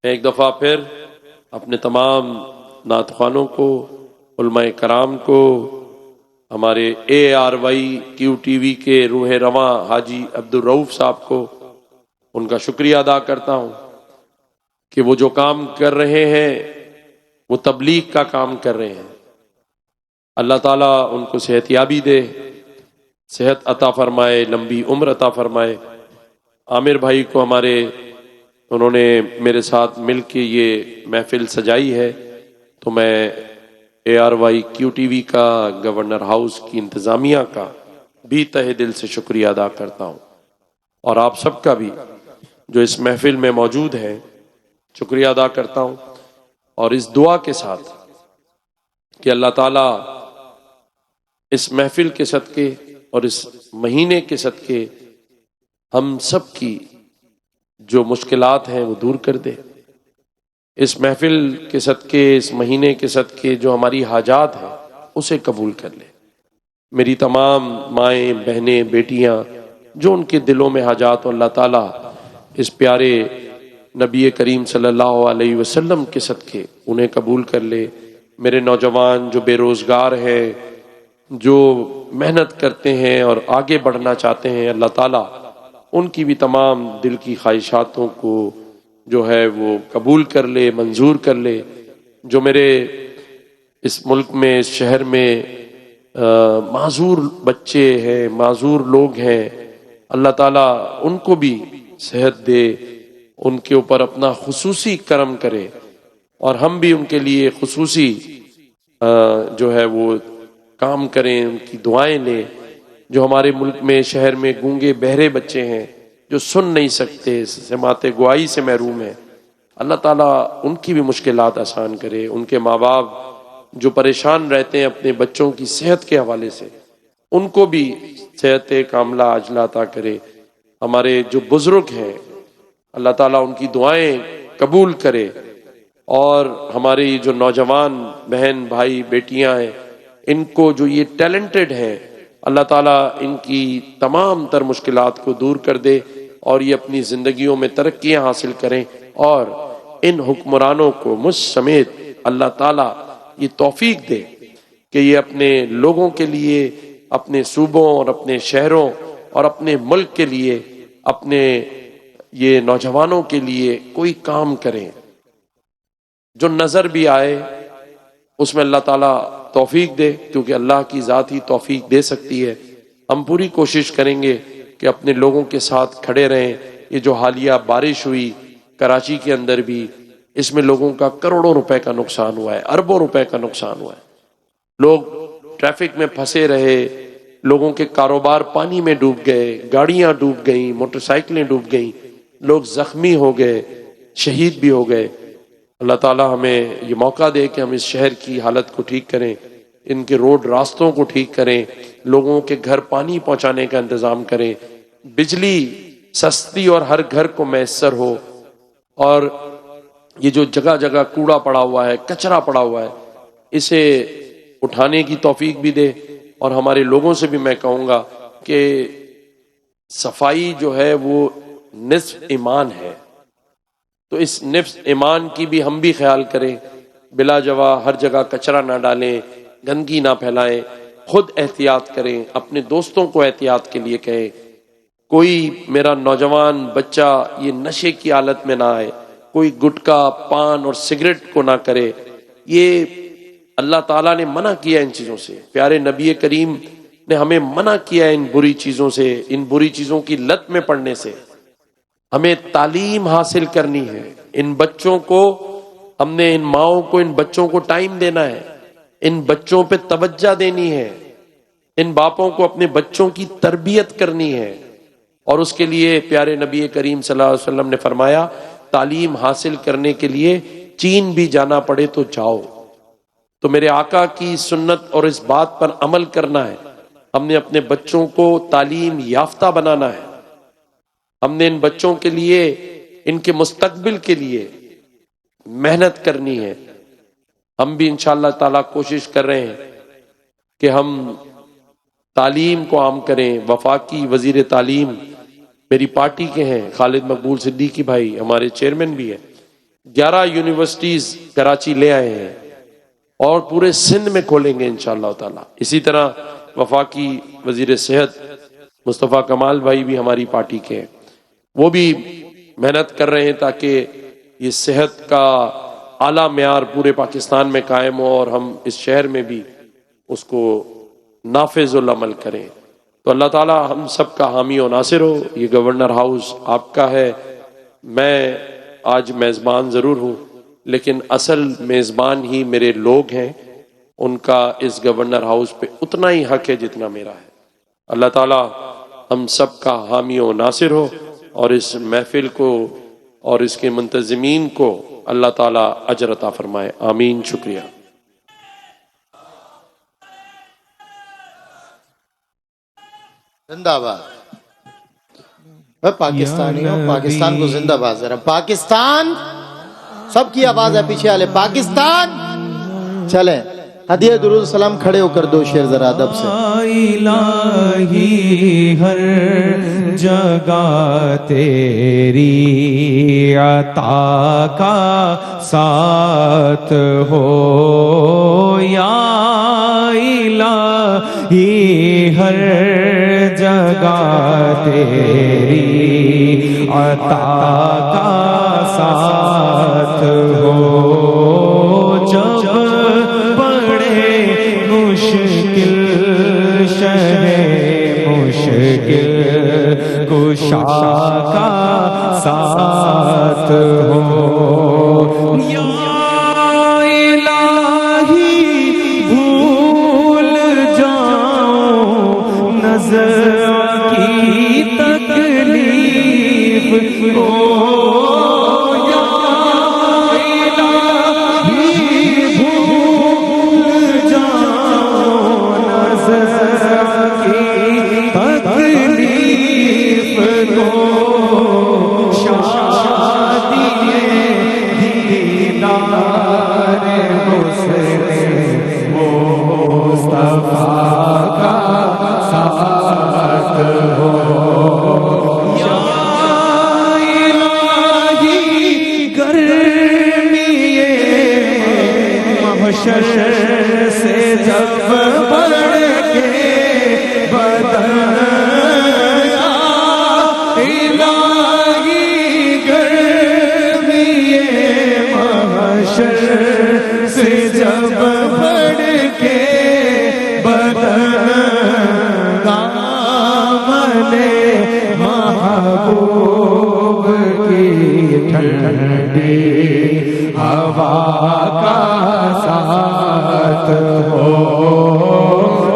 میں ایک دفعہ پھر اپنے تمام نعت خوانوں کو، علماء کرام کو، ہمارے ARY-QTV کے روح رواں حاجی عبدالرؤف صاحب کو ان کا شکریہ ادا کرتا ہوں کہ وہ جو کام کر رہے ہیں وہ تبلیغ کا کام کر رہے ہیں۔ اللہ تعالیٰ ان کو صحت یابی دے، صحت عطا فرمائے، لمبی عمر عطا فرمائے۔ عامر بھائی کو ہمارے، انہوں نے میرے ساتھ مل کے یہ محفل سجائی ہے، تو میں ARY-QTV کا، گورنر ہاؤس کی انتظامیہ کا بھی تہہ دل سے شکریہ ادا کرتا ہوں، اور آپ سب کا بھی جو اس محفل میں موجود ہے شکریہ ادا کرتا ہوں، اور اس دعا کے ساتھ کہ اللہ تعالیٰ اس محفل کے صدقے اور اس مہینے کے صدقے ہم سب کی جو مشکلات ہیں وہ دور کر دے، اس محفل کے صدقے، اس مہینے کے صدقے جو ہماری حاجات ہیں اسے قبول کر لے۔ میری تمام مائیں، بہنیں، بیٹیاں جو ان کے دلوں میں حاجات ہوں، اللہ تعالیٰ اس پیارے نبی کریم صلی اللہ علیہ وسلم کے صدقے انہیں قبول کر لے۔ میرے نوجوان جو بے روزگار ہیں، جو محنت کرتے ہیں اور آگے بڑھنا چاہتے ہیں، اللہ تعالیٰ ان کی بھی تمام دل کی خواہشاتوں کو جو ہے وہ قبول کر لے، منظور کر لے۔ جو میرے اس ملک میں، اس شہر میں معذور بچے ہیں، معذور لوگ ہیں، اللہ تعالیٰ ان کو بھی صحت دے، ان کے اوپر اپنا خصوصی کرم کرے، اور ہم بھی ان کے لیے خصوصی جو ہے وہ کام کریں، ان کی دعائیں لیں۔ جو ہمارے ملک میں، شہر میں گونگے بہرے بچے ہیں جو سن نہیں سکتے، سماعت گواہی سے محروم ہیں، اللہ تعالیٰ ان کی بھی مشکلات آسان کرے۔ ان کے ماں باپ جو پریشان رہتے ہیں اپنے بچوں کی صحت کے حوالے سے، ان کو بھی صحت کاملہ عاجلہ عطا کرے۔ ہمارے جو بزرگ ہیں، اللہ تعالیٰ ان کی دعائیں قبول کرے، اور ہمارے یہ جو نوجوان بہن، بھائی، بیٹیاں ہیں، ان کو جو یہ ٹیلنٹڈ ہیں، اللہ تعالیٰ ان کی تمام تر مشکلات کو دور کر دے، اور یہ اپنی زندگیوں میں ترقیاں حاصل کریں، اور ان حکمرانوں کو مجھ سمیت اللہ تعالیٰ یہ توفیق دے کہ یہ اپنے لوگوں کے لیے، اپنے صوبوں اور اپنے شہروں اور اپنے ملک کے لیے، اپنے یہ نوجوانوں کے لیے کوئی کام کریں جو نظر بھی آئے، اس میں اللہ تعالیٰ توفیق دے، کیونکہ اللہ کی ذات ہی توفیق دے سکتی ہے۔ ہم پوری کوشش کریں گے کہ اپنے لوگوں کے ساتھ کھڑے رہیں۔ یہ جو حالیہ بارش ہوئی کراچی کے اندر بھی، اس میں لوگوں کا کروڑوں روپے کا نقصان ہوا ہے، اربوں روپے کا نقصان ہوا ہے۔ لوگ ٹریفک میں پھنسے رہے، لوگوں کے کاروبار پانی میں ڈوب گئے، گاڑیاں ڈوب گئیں، موٹر سائیکلیں ڈوب گئیں، لوگ زخمی ہو گئے، شہید بھی ہو گئے۔ اللہ تعالیٰ ہمیں یہ موقع دے کہ ہم اس شہر کی حالت کو ٹھیک کریں، ان کے روڈ راستوں کو ٹھیک کریں، لوگوں کے گھر پانی پہنچانے کا انتظام کریں، بجلی سستی اور ہر گھر کو میسر ہو، اور یہ جو جگہ جگہ کوڑا پڑا ہوا ہے، کچرا پڑا ہوا ہے، اسے اٹھانے کی توفیق بھی دے۔ اور ہمارے لوگوں سے بھی میں کہوں گا کہ صفائی جو ہے وہ نصف ایمان ہے، تو اس نصف ایمان کی بھی ہم بھی خیال کریں، بلا جوا ہر جگہ کچرا نہ ڈالیں، گندگی نہ پھیلائیں، خود احتیاط کریں، اپنے دوستوں کو احتیاط کے لیے کہیں۔ کوئی میرا نوجوان بچہ یہ نشے کی حالت میں نہ آئے، کوئی گٹکا، پان اور سگریٹ کو نہ کرے۔ یہ اللہ تعالیٰ نے منع کیا ان چیزوں سے، پیارے نبی کریم نے ہمیں منع کیا ان بری چیزوں سے، ان بری چیزوں کی لت میں پڑنے سے۔ ہمیں تعلیم حاصل کرنی ہے، ان بچوں کو ہم نے، ان ماؤں کو ان بچوں کو ٹائم دینا ہے، ان بچوں پہ توجہ دینی ہے، ان باپوں کو اپنے بچوں کی تربیت کرنی ہے، اور اس کے لیے پیارے نبی کریم صلی اللہ علیہ وسلم نے فرمایا تعلیم حاصل کرنے کے لیے چین بھی جانا پڑے تو جاؤ۔ تو میرے آقا کی سنت اور اس بات پر عمل کرنا ہے۔ ہم نے اپنے بچوں کو تعلیم یافتہ بنانا ہے، ہم نے ان بچوں کے لیے، ان کے مستقبل کے لیے محنت کرنی ہے۔ ہم بھی انشاءاللہ تعالیٰ کوشش کر رہے ہیں کہ ہم تعلیم کو عام کریں۔ وفاقی وزیر تعلیم میری پارٹی کے ہیں، خالد مقبول صدیقی بھائی ہمارے چیئرمین بھی ہیں، 11 یونیورسٹیز کراچی لے آئے ہیں اور پورے سندھ میں کھولیں گے انشاءاللہ تعالی۔ اسی طرح وفاقی وزیر صحت مصطفیٰ کمال بھائی بھی ہماری پارٹی کے ہیں، وہ بھی محنت کر رہے ہیں تاکہ یہ صحت کا اعلیٰ معیار پورے پاکستان میں قائم ہو اور ہم اس شہر میں بھی اس کو نافذ العمل کریں۔ تو اللہ تعالی ہم سب کا حامی و ناصر ہو۔ یہ گورنر ہاؤس آپ کا ہے، میں آج میزبان ضرور ہوں لیکن اصل میزبان ہی میرے لوگ ہیں، ان کا اس گورنر ہاؤس پہ اتنا ہی حق ہے جتنا میرا ہے۔ اللہ تعالی ہم سب کا حامی و ناصر ہو اور اس محفل کو اور اس کے منتظمین کو اللہ تعالی اجر عطا فرمائے، آمین۔ شکریہ۔ زندہ باد پاکستانیوں، پاکستان کو زندہ باد۔ ذرا پاکستان، سب کی آواز ہے پیچھے والے، پاکستان۔ چلیں ہدیہ درود السلام کھڑے ہو کر دو شعر ذرا ادب سے۔ الہی ہر جگہ تیری عطا کا ساتھ ہو، یا الہی ہر جگہ تیری عطا کا ساتھ ہو، جب بڑے مشکل شہ مشکل کشا کا ساتھ ہو، یا الہی بھول جاؤں نظر کی تکلیف کو، سے جب بڑھ کے بدن الہی گرمی محشر سے جب بڑھ کے بدن دامن محبوب کی ٹھنڈی ہوا کا ساتھ ہو،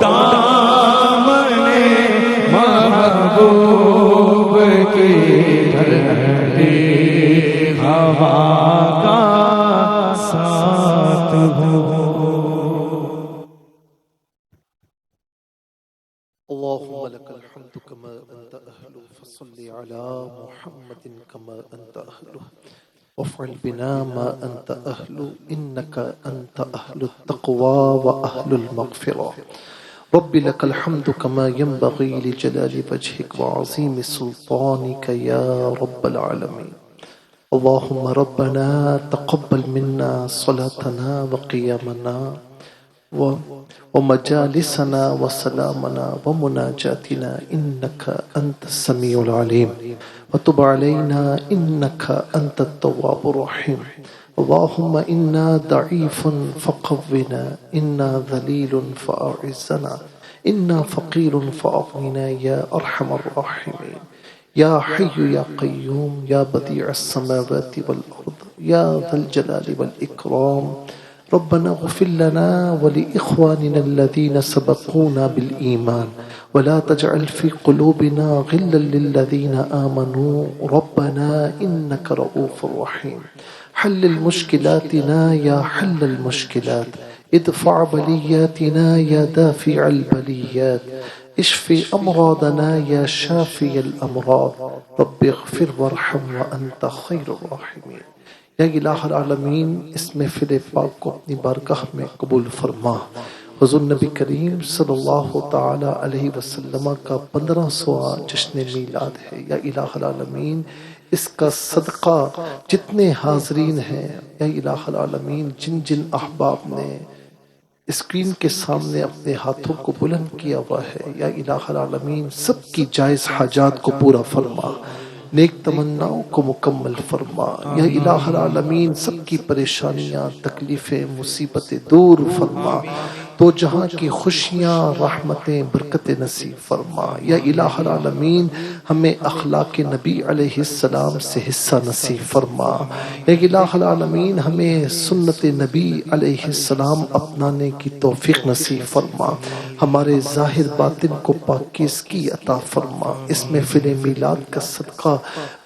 دامن محبوب کی ٹھنڈی ہوا کا ساتھ ہو۔ اللهم لك الحمد كما أنت أهل، فصل على محمد كما أنت أهل، وافعل بنا ما أنت أهل، إنك أنت أهل التقوى وأهل المغفرة. رب لك الحمد كما ينبغي لجلال وجهك وعظيم سلطانك يا رب العالمين. اللهم ربنا تقبل منا صلاتنا وقيامنا ومجالسنا وسلامنا ومناجاتنا، إنك أنت السميع العليم، وتب علينا إنك أنت التواب الرحيم. اللهم إنا ضعيف فقونا، إنا ذليل فأعزنا، إنا فقير فأغننا يا أرحم الراحمين. يا حي يا قيوم يا بديع السماوات والأرض يا ذا الجلال والإكرام، ربنا اغفر لنا ولإخواننا الذين سبقونا بالإيمان، ولا تجعل في قلوبنا غلا للذين آمنوا ربنا إنك رؤوف رحيم. حل مشكلاتنا يا حل المشكلات، ادفع بلياتنا يا دافع البليات، اشفي أمراضنا يا شافي الأمراض، رب اغفر وارحم وأنت خير الراحمين. یا الہ العالمین، اس محفل پاک کو اپنی بارگاہ میں قبول فرما۔ حضور نبی کریم صلی اللہ تعالی علیہ وسلم کا 1500واں جشن میلاد ہے۔ یا الہ العالمین، اس کا صدقہ جتنے حاضرین ہیں یا الہ العالمین، جن جن احباب نے اسکرین کے سامنے اپنے ہاتھوں کو بلند کیا ہوا ہے، یا الہ العالمین سب کی جائز حاجات کو پورا فرما، نیک تمناؤں کو مکمل فرما، یا الہ العالمین سب کی پریشانیاں، تکلیفیں، مصیبتیں دور فرما، تو جہاں کی خوشیاں، رحمتیں، برکتیں نصیب فرما، یا الہ العالمین ہمیں اخلاق نبی علیہ السلام سے حصہ نصیب فرما، یا الہ العالمین ہمیں سنت نبی علیہ السلام اپنانے کی توفیق نصیب فرما، ہمارے ظاہر باطن کو پاکیزگی عطا فرما، اس محفل میلاد کا صدقہ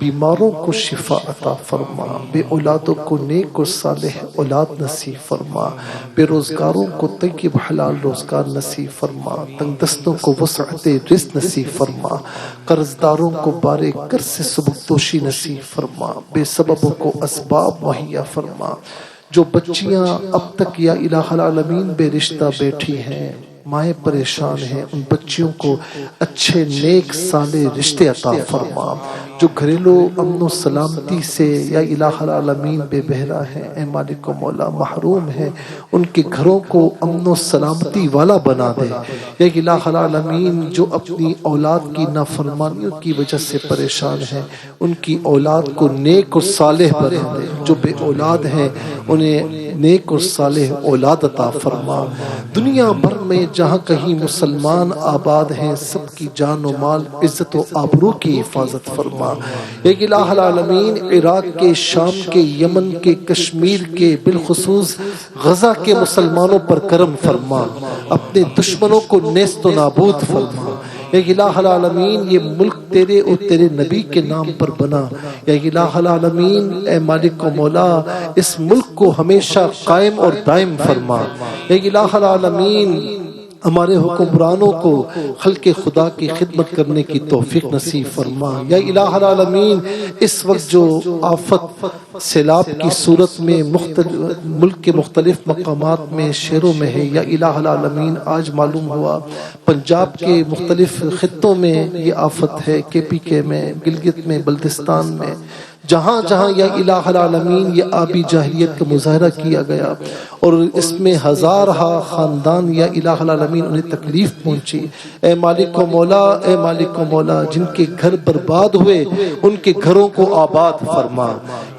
بیماروں کو شفا عطا فرما، بے اولادوں کو نیک اور صالح اولاد نصیب فرما، بے روزگاروں کو طیب حلال روزگار نصیب فرما، تنگ دستوں کو وسعت رزق نصیب فرما، قرض داروں کو بارے قرض سے سبکدوشی نصیب فرما، بے سببوں کو اسباب مہیا فرما، جو بچیاں اب تک یا الہ العالمین بے رشتہ بیٹھی ہیں، مائیں پریشان ہیں، ان بچیوں کو اچھے نیک صالح رشتے عطا فرما، جو گھریلو امن و سلامتی سے یا الہ العالمین بے بہرا ہیں، اے مالک و مولا محروم ہیں، ان کے گھروں کو امن و سلامتی والا بنا دے، یا الہ العالمین جو اپنی اولاد کی نافرمانیوں کی وجہ سے پریشان ہیں، ان کی اولاد کو نیک اور صالح بنا دے، جو بے اولاد ہیں انہیں نیک اور صالح اولاد عطا فرما، دنیا بھر میں جہاں کہیں مسلمان آباد ہیں سب کی جان و مال، عزت و آبرو کی حفاظت فرما، یا الہ العالمین عراق کے، شام کے، یمن کے، کشمیر کے، بالخصوص غزہ کے مسلمانوں پر کرم فرما، اپنے دشمنوں کو نیست و نابود فرما، یا الہ العالمین یہ ملک تیرے اور تیرے نبی کے نام پر بنا، یا الہ العالمین اے مالک و مولا اس ملک کو ہمیشہ قائم اور دائم فرما، یا الہ العالمین ہمارے حکمرانوں کو خلق خدا کی خدمت کرنے کی توفیق نصیب فرما، یا الہ العالمین اس وقت جو آفت سیلاب کی صورت میں ملک کے مختلف مقامات میں شہروں میں ہے، یا الہ العالمین آج معلوم ہوا پنجاب کے مختلف خطوں میں یہ آفت ہے، KPK میں، گلگت میں، بلتستان میں، جہاں جہاں یا الہ العالمین یہ آبی جاہلیت کا مظاہرہ کیا گیا اور اس میں ہزارہا خاندان یا الہ العالمین انہیں تکلیف پہنچی، اے مالک و مولا، اے مالک و مولا جن کے گھر برباد ہوئے ان کے گھروں کو آباد فرما،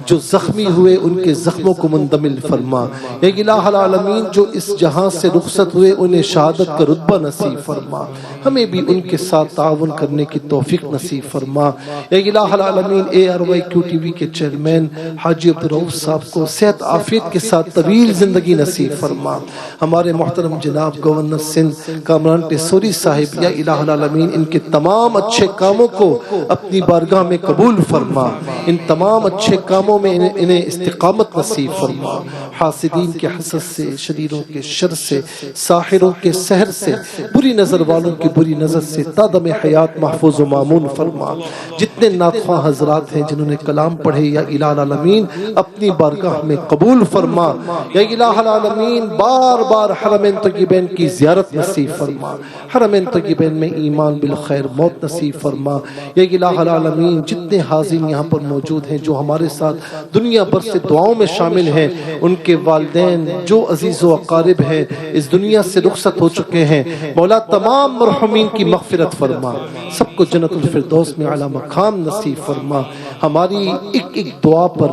جو زخمی ہوئے ان کے زخموں کو مندمل فرما، اے الہ العالمین جو اس جہاں سے رخصت ہوئے انہیں شہادت کا رتبہ نصیب فرما، ہمیں بھی ان کے ساتھ تعاون کرنے کی توفیق نصیب فرما، اے الہ العالمین ARYQTV کے چیئرمین حاجی عبدالرؤف صاحب کو صحت عافیت کے ساتھ طویل زندگی نصیب فرما، ہمارے محترم جناب گورنر سندھ کامران ٹیسوری صاحب یا الہ العالمین ان کے تمام اچھے کاموں کو اپنی بارگاہ میں قبول فرما، ان تمام اچھے کاموں میں انہیں استقامت نصیب فرما، حاسدین کے حسد سے، شریروں کے شر سے، ساحروں کے سحر سے، بری نظر والوں کی بری نظر سے تا دم حیات محفوظ و مامون فرما، جتنے ناطخواں حضرات ہیں جنہوں نے کلام پڑھے یا الہ العالمین اپنی بارگاہ میں قبول فرما، یا الہ العالمین بار بار حرمین طیبین کی زیارت نصیب فرما، حرمین طیبین میں ایمان بالخیر موت نصیب فرما، یا الہ العالمین جتنے حاضرین یہاں پر موجود ہیں جو ہمارے ساتھ دنیا بھر سے دعاؤں میں شامل ہیں، ان کے والدین جو عزیز و اقارب ہیں اس دنیا سے رخصت ہو چکے ہیں، مولا تمام مرحومین کی مغفرت فرما، سب کو جنت الفردوس میں اعلیٰ مقام نصیب فرما، ہماری ایک ایک دعا پر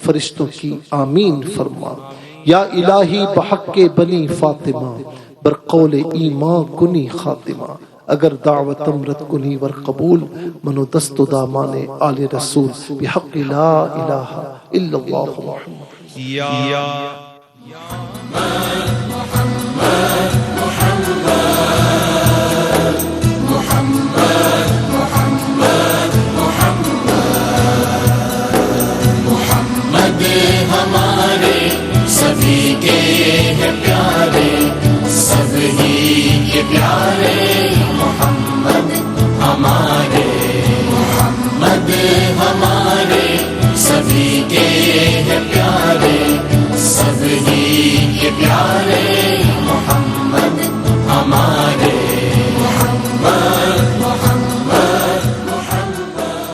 فرشتوں کی آمین فرما، یا الہی بحق بنی فاطمہ برقول ایمان کنی خاتمہ، اگر دعوتم رد کنی ور قبول منو دست و دامان آل رسول بحق لا الہ الا اللہ محمد یا محمد